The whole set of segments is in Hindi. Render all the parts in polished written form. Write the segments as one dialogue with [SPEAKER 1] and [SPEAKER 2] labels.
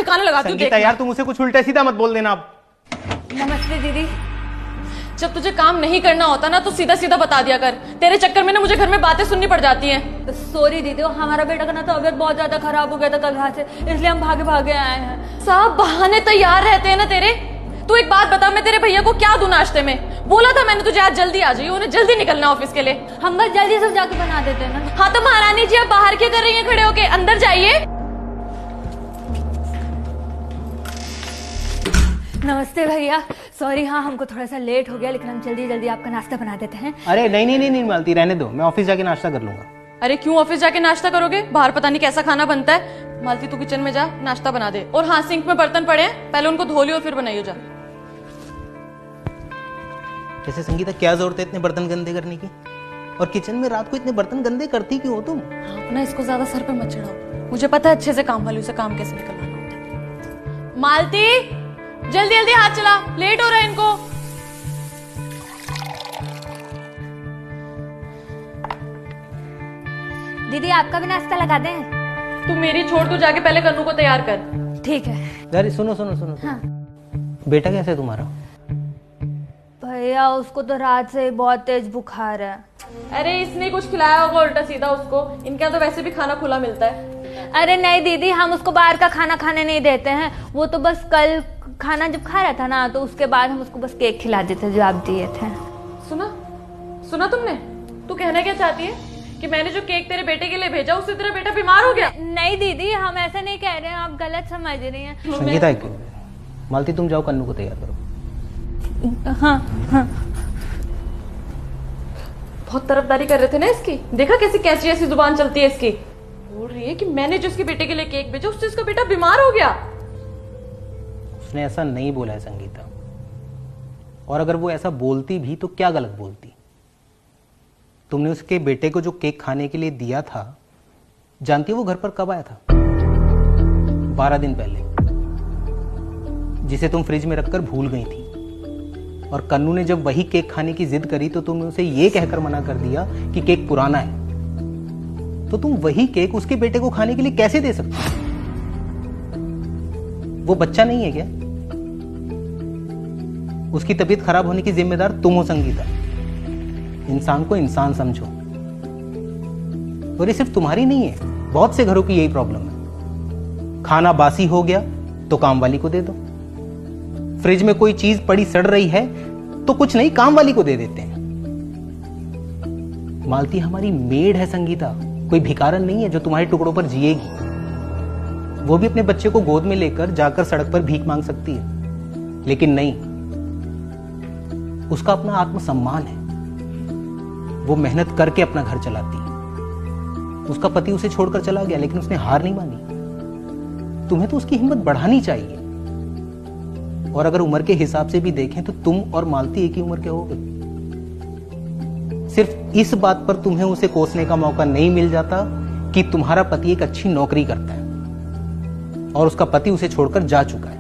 [SPEAKER 1] सिखाने लगाती हूँ।
[SPEAKER 2] संगीता यार तुम उसे कुछ उल्टा सीधा मत बोल देना अब।
[SPEAKER 1] नमस्ते दीदी। जब तुझे काम नहीं करना होता ना तो सीधा सीधा बता दिया कर। तेरे चक्कर में ना मुझे घर में बातें सुननी पड़ जाती हैं।
[SPEAKER 3] सॉरी दीदी, हमारा बेटा का ना तबीयत बहुत ज्यादा खराब हो गया था कल रात से, इसलिए हम भागे भागे आए हैं।
[SPEAKER 1] सब बहाने तैयार रहते हैं ना तेरे। तू एक बात बता, मैं तेरे भैया को क्या दूं नाश्ते में? बोला था मैंने तुझे आज जल्दी आ जाइए, उन्हें जल्दी निकलना ऑफिस के लिए।
[SPEAKER 3] हम बस जल्दी से जाके बना देते हैं ना।
[SPEAKER 1] हाँ तो महारानी जी आप बाहर क्या कर रही हैं खड़े होके? अंदर जाइए।
[SPEAKER 3] नमस्ते भैया, सॉरी हाँ हमको थोड़ा सा लेट हो गया, लेकिन हम जल्दी जल्दी आपका नाश्ता बना देते हैं।
[SPEAKER 2] अरे नहीं मालती, रहने दो, मैं ऑफिस जाके नाश्ता कर लूंगा।
[SPEAKER 1] अरे क्यों ऑफिस जाके नाश्ता करोगे? बाहर पता नहीं कैसा खाना बनता है। मालती तू किचन में जा, नाश्ता बना दे। और हाँ, सिंक में बर्तन पड़े हैं, पहले उनको धो लियो और फिर बनाइयो जा।
[SPEAKER 2] जैसे संगीता क्या जरूरत है इतने बर्तन गंदे करने की? और किचन में रात को इतने बर्तन गंदे करती क्यों हो तुम?
[SPEAKER 1] आप ना इसको ज्यादा सर पे मत चढ़ाओ, मुझे पता है अच्छे से काम वाली से काम कैसे निकलवाना होता है। मालती जल्दी जल्दी हाथ चला, लेट हो रहा है इनको।
[SPEAKER 3] दीदी आपका भी नाश्ता लगा दें?
[SPEAKER 1] तू मेरी छोड़, तू जाके पहले कन्नू को तैयार कर।
[SPEAKER 3] ठीक है।
[SPEAKER 2] यार सुनो सुनो सुनो,
[SPEAKER 3] हाँ।
[SPEAKER 2] बेटा कैसा है तुम्हारा?
[SPEAKER 3] भैया उसको तो रात से बहुत तेज बुखार है।
[SPEAKER 1] अरे इसने कुछ खिलाया होगा उल्टा सीधा उसको। इनके यहाँ तो वैसे भी खाना खुला मिलता है।
[SPEAKER 3] अरे नहीं दीदी, हम उसको बाहर का खाना खाने नहीं देते हैं। वो तो बस कल खाना जब खा रहा था ना, तो उसके बाद हम उसको बस केक खिला देते जो आप दिए थे।
[SPEAKER 1] सुना तुमने? तू कहना क्या चाहती है कि मैंने जो केक तेरे बेटे के लिए भेजा उससे तेरा बेटा बीमार हो गया?
[SPEAKER 3] नहीं दीदी, हम ऐसा नहीं कह रहे हैं, आप गलत समझ रही हैं।
[SPEAKER 2] संगीता मालती तुम जाओ कन्नू को तैयार करो।
[SPEAKER 3] हाँ हाँ।
[SPEAKER 1] बहुत तरफदारी कर रहे थे ना इसकी। देखा कैसी कैसी ऐसी जुबान चलती है इसकी। बोल रही है कि मैंने जो इसके बेटे के लिए केक भेजा उससे इसका बेटा बीमार हो गया।
[SPEAKER 2] उसने ऐसा नहीं बोला है संगीता, और अगर वो ऐसा बोलती भी तो क्या गलत बोलती? तुमने उसके बेटे को जो केक खाने के लिए दिया था, जानती हो वो घर पर कब आया था? 12 दिन पहले, जिसे तुम फ्रिज में रखकर भूल गई थी। और कन्नू ने जब वही केक खाने की जिद करी तो तुमने उसे ये कहकर मना कर दिया कि केक पुराना है। तो तुम वही केक उसके बेटे को खाने के लिए कैसे दे सकते हो? वो बच्चा नहीं है क्या? उसकी तबीयत खराब होने की जिम्मेदार तुम हो संगीता। इंसान को इंसान समझो। और ये सिर्फ तुम्हारी नहीं है, बहुत से घरों की यही प्रॉब्लम है। खाना बासी हो गया तो काम वाली को दे दो। फ्रिज में कोई चीज पड़ी सड़ रही है तो कुछ नहीं, काम वाली को दे देते हैं। मालती हमारी मेड है संगीता, कोई भिखारन नहीं है जो तुम्हारे टुकड़ों पर जिएगी। वो भी अपने बच्चे को गोद में लेकर जाकर सड़क पर भीख मांग सकती है, लेकिन नहीं, उसका अपना आत्मसम्मान है। वो मेहनत करके अपना घर चलाती है। उसका पति उसे छोड़कर चला गया लेकिन उसने हार नहीं मानी। तुम्हें तो उसकी हिम्मत बढ़ानी चाहिए। और अगर उम्र के हिसाब से भी देखें तो तुम और मालती एक ही उम्र के होगे। सिर्फ इस बात पर तुम्हें उसे कोसने का मौका नहीं मिल जाता कि तुम्हारा पति एक अच्छी नौकरी करता है और उसका पति उसे छोड़कर जा चुका है।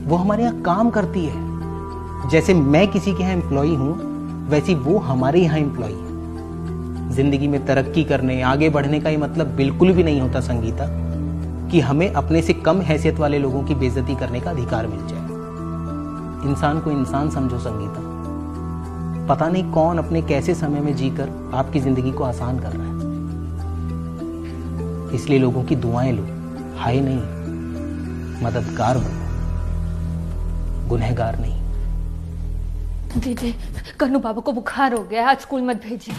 [SPEAKER 2] वो हमारे यहां काम करती है। जैसे मैं किसी के यहां एम्प्लॉई हूं, वैसी वो हमारे यहां एम्प्लॉई है। जिंदगी में तरक्की करने, आगे बढ़ने का ये मतलब बिल्कुल भी नहीं होता संगीता कि हमें अपने से कम हैसियत वाले लोगों की बेइज्जती करने का अधिकार मिल जाए। इंसान को इंसान समझो संगीता। पता नहीं कौन अपने कैसे समय में जीकर आपकी जिंदगी को आसान कर रहा है। इसलिए लोगों की दुआएं लो, हाय नहीं, मददगार बनो, गुनहगार नहीं।
[SPEAKER 3] दीदी कन्नू बाबा को बुखार हो गया, आज स्कूल मत भेजिए।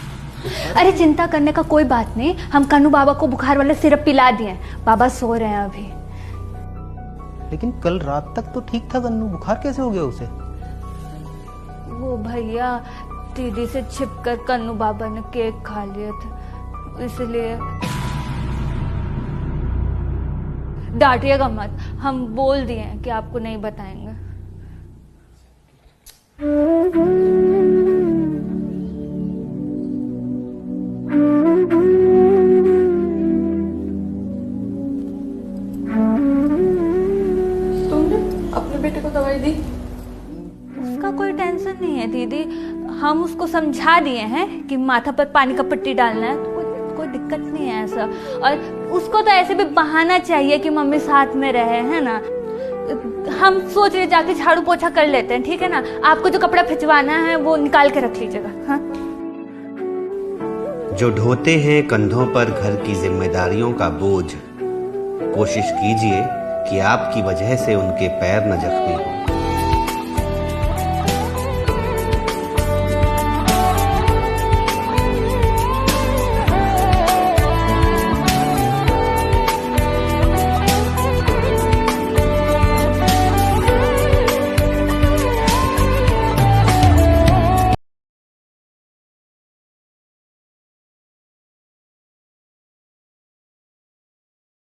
[SPEAKER 3] अरे चिंता करने का कोई बात नहीं, हम कन्नू बाबा को बुखार वाला सिरप पिला दिए, बाबा सो रहे हैं अभी।
[SPEAKER 2] लेकिन कल रात तक तो ठीक था कन्नू, बुखार कैसे हो गया उसे?
[SPEAKER 3] वो भैया दीदी से छिपकर कन्नू बाबा ने केक खा लिया था, इसलिए। डांटिएगा मत, हम बोल दिए हैं कि आपको नहीं बताएंगे।
[SPEAKER 1] तुमने अपने बेटे को दवाई दी?
[SPEAKER 3] उसका कोई टेंशन नहीं है दीदी, हम उसको समझा दिए हैं कि माथा पर पानी का पट्टी डालना है, तो कोई कोई दिक्कत नहीं है ऐसा। और उसको तो ऐसे भी बहाना चाहिए कि मम्मी साथ में रहे, है ना। हम सोच रहे जाके झाड़ू पोछा कर लेते हैं, ठीक है ना। आपको जो कपड़ा भिजवाना है वो निकाल के रख लीजिएगा। हाँ,
[SPEAKER 4] जो ढोते हैं कंधों पर घर की जिम्मेदारियों का बोझ, कोशिश कीजिए कि आपकी वजह से उनके पैर न जख्मी हों।